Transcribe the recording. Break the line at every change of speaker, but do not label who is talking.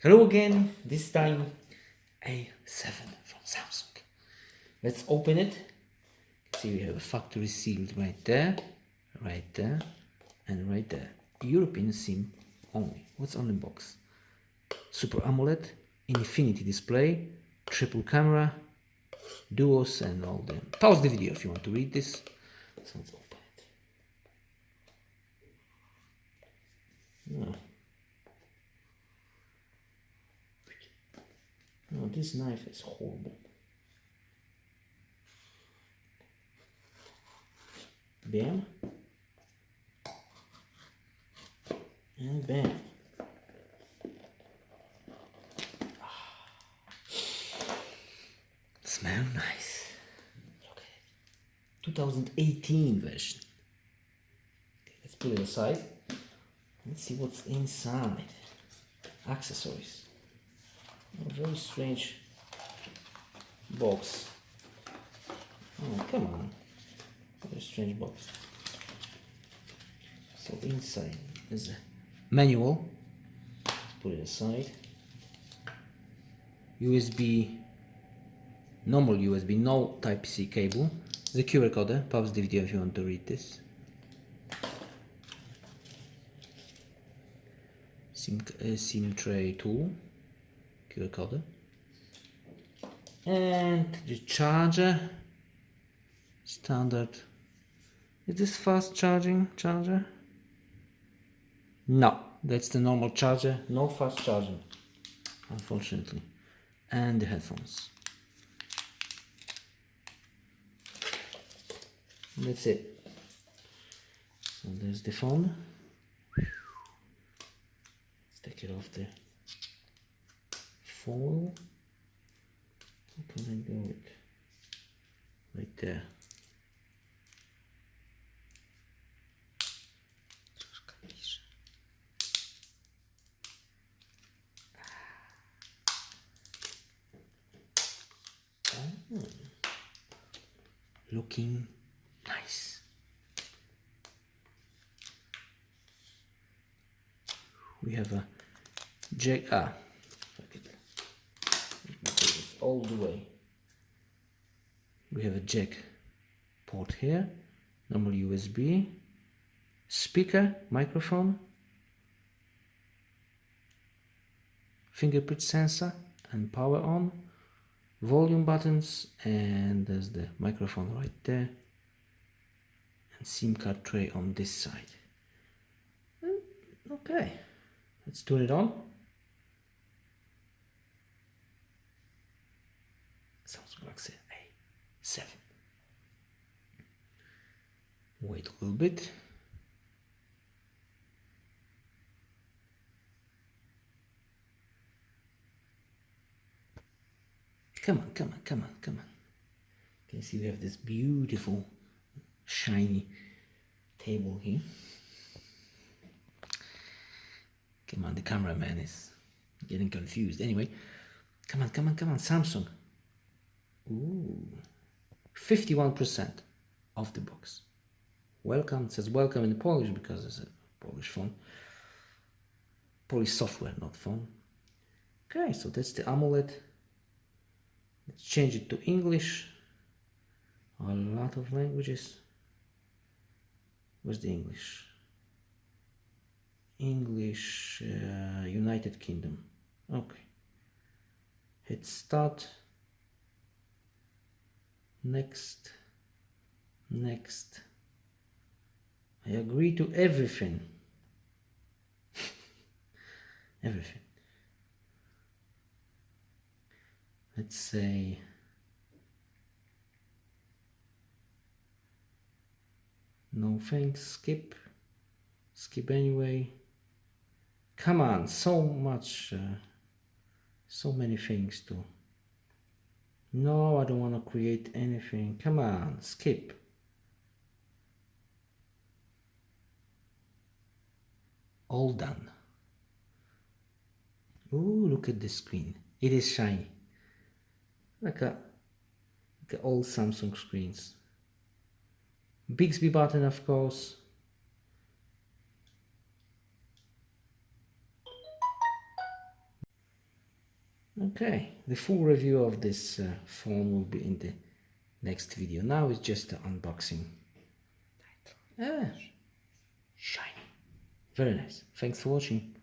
Hello again, this time A7 from Samsung. Let's open it. See, we have a factory sealed right there, and right there. European SIM only. What's on the box? Super AMOLED, infinity display, triple camera, duos, and all them. Pause the video if you want to read this. So let's open it. No. No, this knife is horrible. Bam. And bam. Smell nice. Look at it. 2018 version. Okay, let's put it aside. Let's see what's inside. Accessories. A very strange box. Oh, come on. Very strange box. So inside is a manual. Let's put it aside. USB, normal USB, no Type-C cable. The QR code. Pause the video if you want to read this. SIM tray tool. QR code. And the charger. Standard. Is this fast charging charger? No, that's the normal charger. No fast charging, unfortunately. And the headphones. That's it. So there's the phone. Let's take it off the foil. How can I go it? Right there. Looking nice. We have a jack. Fuck it. It's all the way. We have a jack port here, normal USB, speaker, microphone, fingerprint sensor, and power on. Volume buttons, and there's the microphone right there, and SIM card tray on this side. Okay, let's turn it on. Samsung Galaxy A7. Wait a little bit. Come on. Can you see we have this beautiful, shiny table here? Come on, the cameraman is getting confused. Anyway, come on, Samsung. Ooh, 51% of the box. Welcome, it says welcome in Polish because it's a Polish phone. Polish software, not phone. Okay, so that's the AMOLED. Let's change it to English. A lot of languages. Where's the English? English, United Kingdom. Okay. Hit start. Next. I agree to everything. Everything. Let's say no thanks, skip anyway. Come on, so many things to. No, I don't want to create anything. Come on, skip. All done. Ooh, look at the screen. It is shiny. Like old Samsung screens. Bixby button, of course. Okay, the full review of this phone will be in the next video. Now it's just an unboxing. Ah, shiny. Very nice. Thanks for watching.